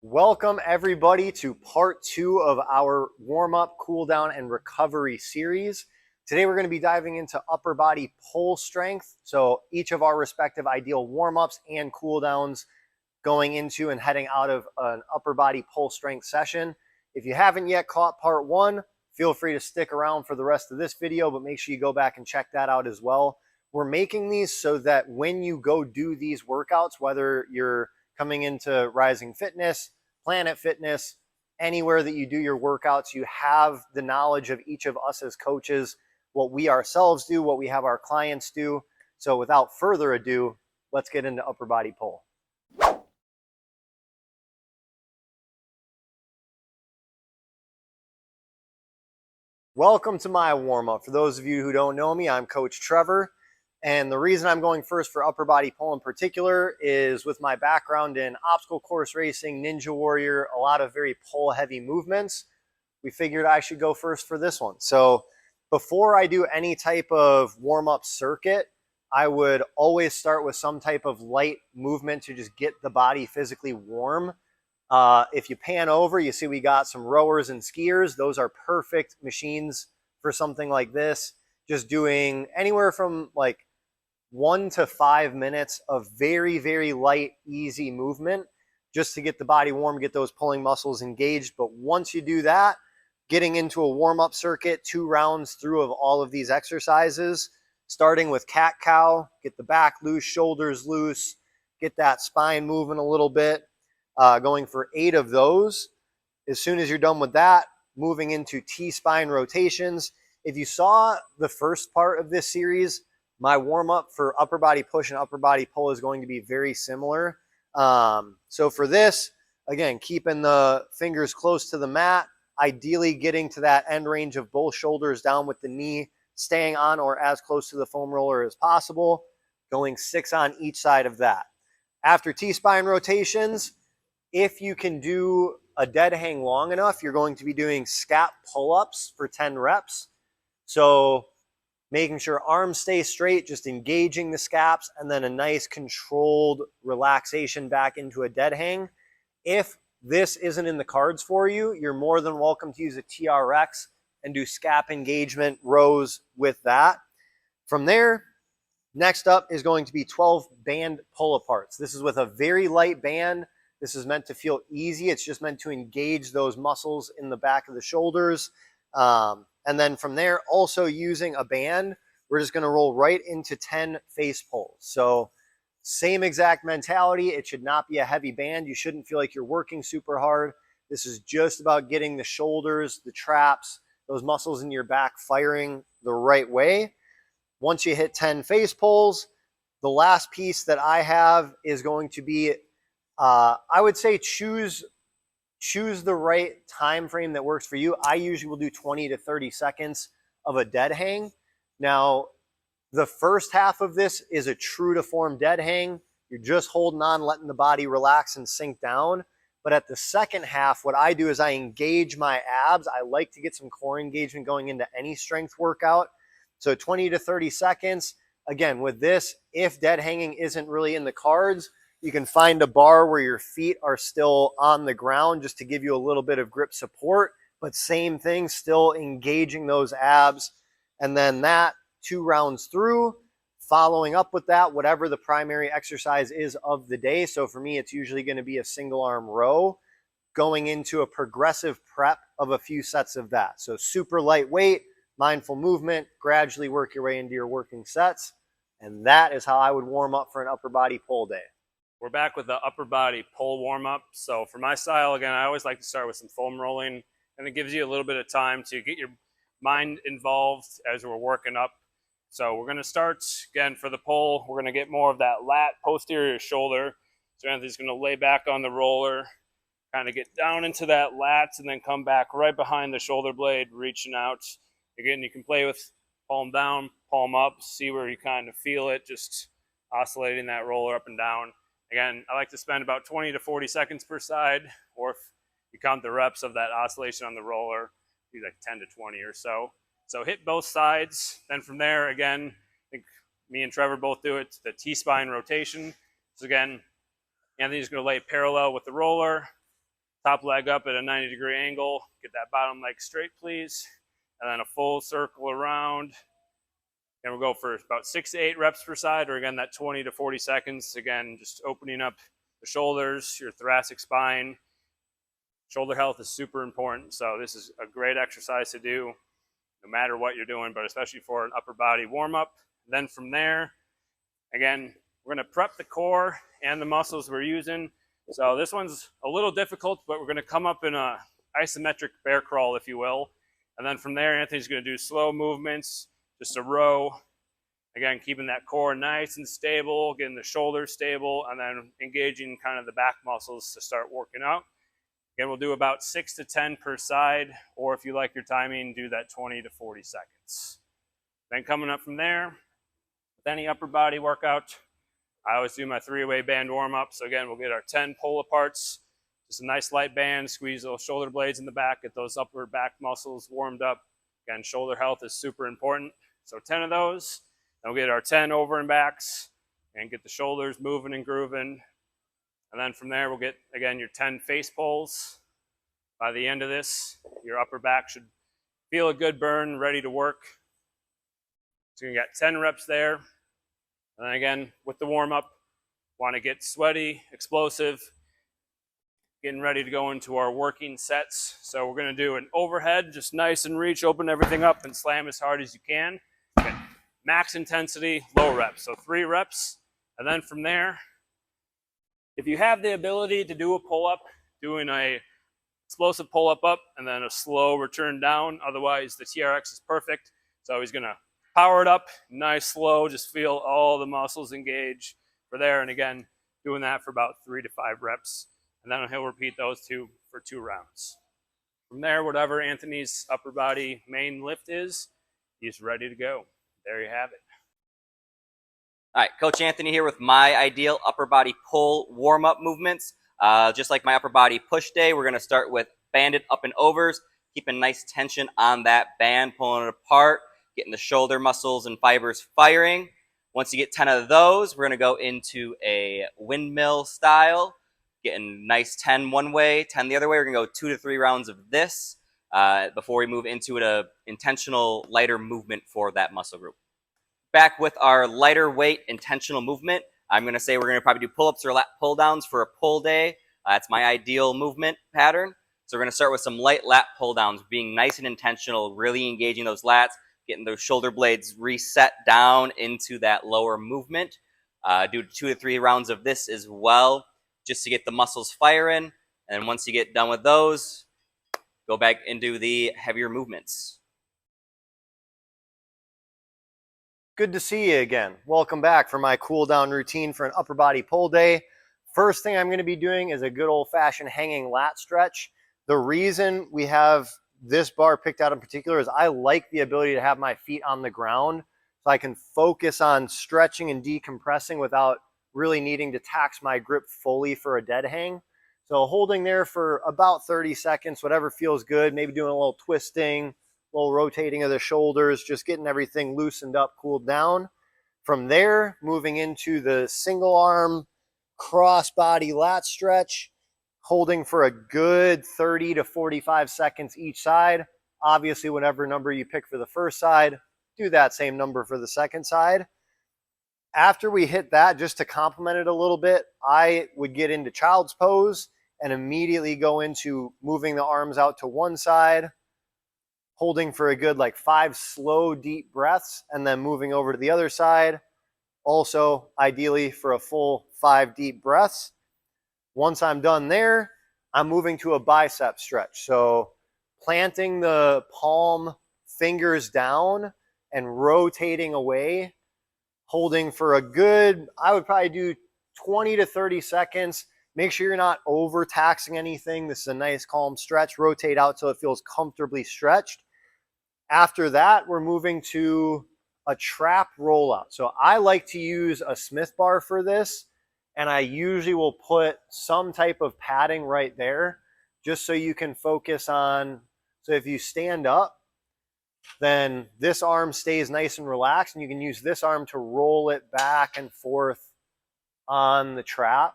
Welcome everybody to part 2 of our warm-up, cool down, and recovery series. Today we're going to be diving into upper body pull strength. So each of our respective ideal warm-ups and cool downs going into and heading out of an upper body pull strength session. If you haven't yet caught part 1, feel free to stick around for the rest of this video, but make sure you go back and check that out as well. We're making these so that when you go do these workouts, whether you're coming into Ryzing Fitness, Planet Fitness, anywhere that you do your workouts, you have the knowledge of each of us as coaches, what we ourselves do, what we have our clients do. So without further ado, let's get into upper body pull. Welcome to my warm-up. For those of you who don't know me, I'm Coach Trevor. And the reason I'm going first for upper body pull in particular is with my background in obstacle course racing, Ninja Warrior, a lot of very pull heavy movements. We figured I should go first for this one. So before I do any type of warm-up circuit, I would always start with some type of light movement to just get the body physically warm. If you pan over, you see we got some rowers and skiers. Those are perfect machines for something like this. Just doing anywhere from like 1 to 5 minutes of very, very light, easy movement just to get the body warm, get those pulling muscles engaged. But once you do that, getting into a warm-up circuit, 2 rounds through of all of these exercises, starting with cat-cow, get the back loose, shoulders loose, get that spine moving a little bit, going for 8 of those. As soon as you're done with that, moving into T-spine rotations. If you saw the first part of this series, my warm-up for upper body push and upper body pull is going to be very similar. So for this, again, keeping the fingers close to the mat, ideally getting to that end range of both shoulders down with the knee, staying on or as close to the foam roller as possible, going 6 on each side of that. After T-spine rotations, if you can do a dead hang long enough, you're going to be doing scap pull-ups for 10 reps. So making sure arms stay straight, just engaging the scaps, and then a nice controlled relaxation back into a dead hang. If this isn't in the cards for you, you're more than welcome to use a TRX and do scap engagement rows with that. From there, next up is going to be 12 band pull-aparts. This is with a very light band. This is meant to feel easy. It's just meant to engage those muscles in the back of the shoulders. And then from there, also using a band, we're just going to roll right into 10 face pulls. So same exact mentality. It should not be a heavy band. You shouldn't feel like you're working super hard. This is just about getting the shoulders, the traps, those muscles in your back firing the right way. Once you hit 10 face pulls, the last piece that I have is going to be, I would say choose the right time frame that works for you. I usually will do 20 to 30 seconds of a dead hang. Now, the first half of this is a true to form dead hang. You're just holding on, letting the body relax and sink down. But at the second half, what I do is I engage my abs. I like to get some core engagement going into any strength workout. So 20 to 30 seconds. Again, with this, if dead hanging isn't really in the cards, you can find a bar where your feet are still on the ground just to give you a little bit of grip support, but same thing, still engaging those abs. And then that 2 rounds through, following up with that, whatever the primary exercise is of the day. So for me, it's usually going to be a single arm row, going into a progressive prep of a few sets of that. So super lightweight, mindful movement, gradually work your way into your working sets. And that is how I would warm up for an upper body pull day. We're back with the upper body pull warm-up. So for my style, again, I always like to start with some foam rolling, and it gives you a little bit of time to get your mind involved as we're working up. So we're going to start, again, for the pull, we're going to get more of that lat posterior shoulder. So Anthony's going to lay back on the roller, kind of get down into that lats, and then come back right behind the shoulder blade, reaching out. Again, you can play with palm down, palm up, see where you kind of feel it, just oscillating that roller up and down. Again, I like to spend about 20 to 40 seconds per side, or if you count the reps of that oscillation on the roller, do like 10 to 20 or so. So hit both sides. Then from there, again, I think me and Trevor both do it, the T-spine rotation. So again, Anthony's going to lay parallel with the roller, top leg up at a 90-degree angle. Get that bottom leg straight, please. And then a full circle around. And we'll go for about 6 to 8 reps per side, or again, that 20 to 40 seconds. Again, just opening up the shoulders, your thoracic spine. Shoulder health is super important. So this is a great exercise to do no matter what you're doing, but especially for an upper body warm up. Then from there, again, we're going to prep the core and the muscles we're using. So this one's a little difficult, but we're going to come up in a isometric bear crawl, if you will. And then from there, Anthony's going to do slow movements, just a row. Again, keeping that core nice and stable, getting the shoulders stable, and then engaging kind of the back muscles to start working out. Again, we'll do about 6 to 10 per side, or if you like your timing, do that 20 to 40 seconds. Then coming up from there, with any upper body workout, I always do my 3-way band warm-up. So again, we'll get our 10 pull-aparts, just a nice light band, squeeze those shoulder blades in the back, get those upper back muscles warmed up. Again, shoulder health is super important. So 10 of those, then we'll get our 10 over and backs and get the shoulders moving and grooving. And then from there, we'll get, again, your 10 face pulls. By the end of this, your upper back should feel a good burn, ready to work. So you got 10 reps there. And then again, with the warm-up, want to get sweaty, explosive, getting ready to go into our working sets. So we're going to do an overhead, just nice and reach, open everything up and slam as hard as you can. Okay. Max intensity, low reps. So 3 reps. And then from there, if you have the ability to do a pull-up, doing a explosive pull-up up and then a slow return down. Otherwise, the TRX is perfect. So he's going to power it up, nice, slow, just feel all the muscles engage for there. And again, doing that for about 3 to 5 reps. And then he'll repeat those 2 for 2 rounds. From there, whatever Anthony's upper body main lift is, he's ready to go. There you have it. All right, Coach Anthony here with my ideal upper body pull warm-up movements. Just like my upper body push day, we're going to start with banded up and overs, keeping nice tension on that band, pulling it apart, getting the shoulder muscles and fibers firing. Once you get 10 of those, we're going to go into a windmill style, getting nice 10 one way, 10 the other way. We're going to go 2 to 3 rounds of this before we move into an intentional lighter movement for that muscle group. Back with our lighter weight intentional movement. I'm going to say we're going to probably do pull-ups or lat pull-downs for a pull day. That's my ideal movement pattern. So we're going to start with some light lat pull-downs, being nice and intentional, really engaging those lats, getting those shoulder blades reset down into that lower movement. Do 2 to 3 rounds of this as well, just to get the muscles firing. And once you get done with those, go back into the heavier movements. Good to see you again. Welcome back for my cool down routine for an upper body pull day. First thing I'm going to be doing is a good old-fashioned hanging lat stretch. The reason we have this bar picked out in particular is I like the ability to have my feet on the ground so I can focus on stretching and decompressing without really needing to tax my grip fully for a dead hang. So holding there for about 30 seconds, whatever feels good, maybe doing a little twisting, little rotating of the shoulders, just getting everything loosened up, cooled down. From there, moving into the single arm cross body lat stretch, holding for a good 30 to 45 seconds each side. Obviously, whatever number you pick for the first side, do that same number for the second side. After we hit that, just to complement it a little bit, I would get into child's pose and immediately go into moving the arms out to one side, holding for a good 5 slow, deep breaths, and then moving over to the other side. Also, ideally for a full 5 deep breaths. Once I'm done there, I'm moving to a bicep stretch. So planting the palm fingers down and rotating away, holding for a good, I would probably do 20 to 30 seconds. Make sure you're not overtaxing anything. This is a nice calm stretch. Rotate out so it feels comfortably stretched. After that, we're moving to a trap rollout. So I like to use a Smith bar for this, and I usually will put some type of padding right there just so you can focus on, so if you stand up, then this arm stays nice and relaxed, and you can use this arm to roll it back and forth on the trap.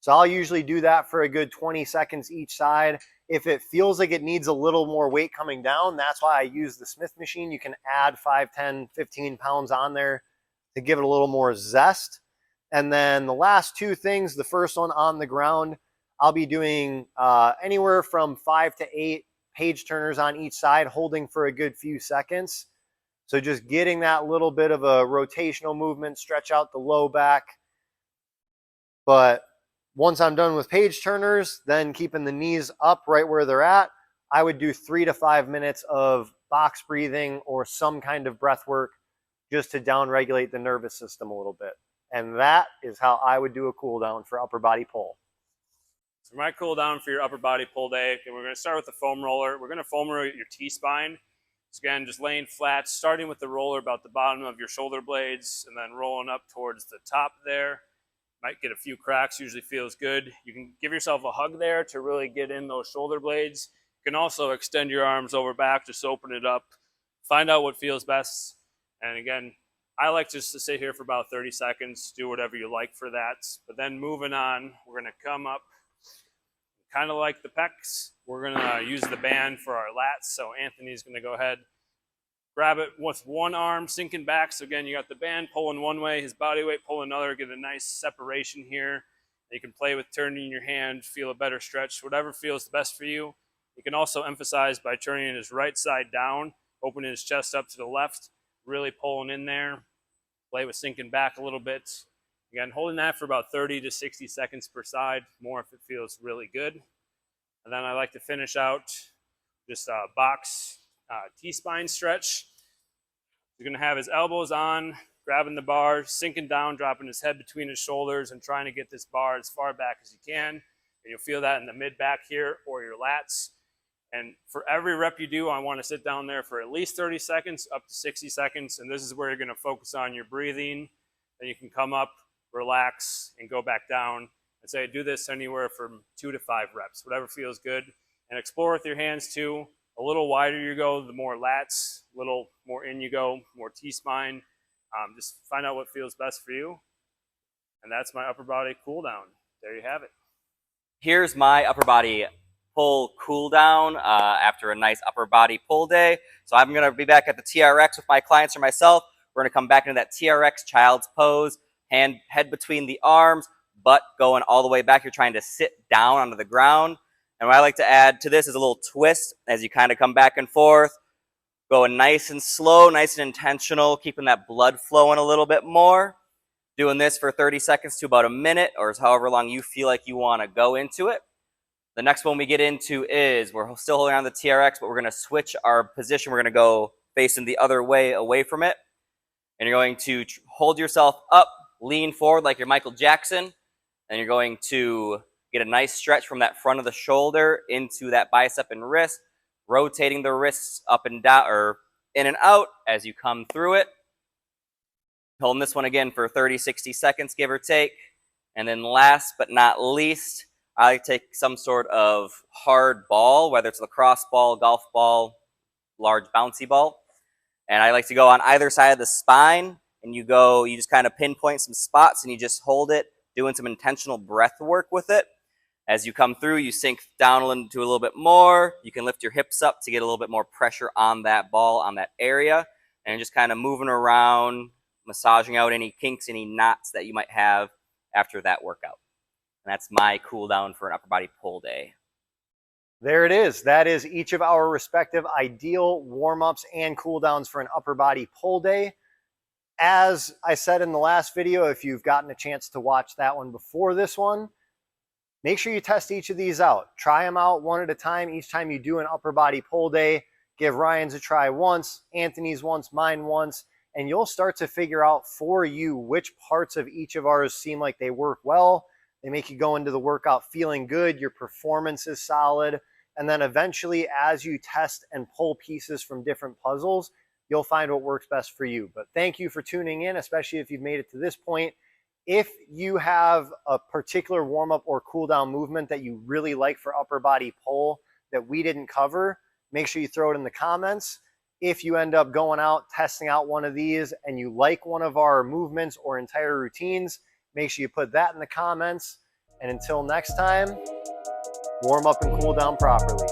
So I'll usually do that for a good 20 seconds each side. If it feels like it needs a little more weight coming down, that's why I use the Smith machine. You can add 5, 10, 15 pounds on there to give it a little more zest. And then the last two things, the first one on the ground, I'll be doing anywhere from 5 to 8 page turners on each side, holding for a good few seconds. So just getting that little bit of a rotational movement, stretch out the low back. But once I'm done with page turners, then keeping the knees up right where they're at, I would do 3 to 5 minutes of box breathing or some kind of breath work just to downregulate the nervous system a little bit. And that is how I would do a cool down for upper body pull. So my cool down for your upper body pull day, and we're going to start with the foam roller. We're going to foam roll your T-spine. So again, just laying flat, starting with the roller about the bottom of your shoulder blades, and then rolling up towards the top there. Might get a few cracks, usually feels good. You can give yourself a hug there to really get in those shoulder blades. You can also extend your arms over back, just open it up. Find out what feels best. And again, I like just to sit here for about 30 seconds, do whatever you like for that. But then moving on, we're going to come up kind of like the pecs. We're going to use the band for our lats. So Anthony's going to go ahead, grab it with one arm, sinking back. So again, you got the band pulling one way, his body weight pulling another, get a nice separation here. You can play with turning your hand, feel a better stretch, whatever feels the best for you. You can also emphasize by turning his right side down, opening his chest up to the left, really pulling in there. Play with sinking back a little bit. Again, holding that for about 30 to 60 seconds per side, more if it feels really good. And then I like to finish out just a box T-spine stretch. You're going to have his elbows on, grabbing the bar, sinking down, dropping his head between his shoulders, and trying to get this bar as far back as you can. And you'll feel that in the mid-back here or your lats. And for every rep you do, I want to sit down there for at least 30 seconds, up to 60 seconds. And this is where you're going to focus on your breathing. Then you can come up, relax, and go back down. And say do this anywhere from 2 to 5 reps, whatever feels good. And explore with your hands too. A little wider you go, the more lats, a little more in you go, more T-spine. Just find out what feels best for you. And that's my upper body cool down. There you have it. Here's my upper body pull cool down after a nice upper body pull day. So I'm going to be back at the TRX with my clients or myself. We're going to come back into that TRX child's pose, head between the arms, butt going all the way back. You're trying to sit down onto the ground. And what I like to add to this is a little twist as you kind of come back and forth. Going nice and slow, nice and intentional, keeping that blood flowing a little bit more. Doing this for 30 seconds to about a minute or however long you feel like you want to go into it. The next one we get into is, we're still holding on the TRX, but we're going to switch our position. We're going to go facing the other way away from it. And you're going to hold yourself up, lean forward like you're Michael Jackson. And you're going to get a nice stretch from that front of the shoulder into that bicep and wrist, rotating the wrists up and down or in and out as you come through it. Holding this one again for 30, 60 seconds, give or take. And then last but not least, I like to take some sort of hard ball, whether it's a lacrosse ball, golf ball, large bouncy ball. And I like to go on either side of the spine, and you just kind of pinpoint some spots and you just hold it, doing some intentional breath work with it. As you come through, you sink down into a little bit more. You can lift your hips up to get a little bit more pressure on that ball, on that area, and just kind of moving around, massaging out any kinks, any knots that you might have after that workout. And that's my cool down for an upper body pull day. There it is. That is each of our respective ideal warm-ups and cool downs for an upper body pull day. As I said in the last video, if you've gotten a chance to watch that one before this one, make sure you test each of these out. Try them out one at a time. Each time you do an upper body pull day, give Ryan's a try once, Anthony's once, mine once, and you'll start to figure out for you which parts of each of ours seem like they work well. They make you go into the workout feeling good, your performance is solid, and then eventually as you test and pull pieces from different puzzles, you'll find what works best for you. But thank you for tuning in, especially if you've made it to this point. If you have a particular warm-up or cool-down movement that you really like for upper body pull that we didn't cover, make sure you throw it in the comments. If you end up going out, testing out one of these, and you like one of our movements or entire routines, make sure you put that in the comments. And until next time, warm up and cool down properly.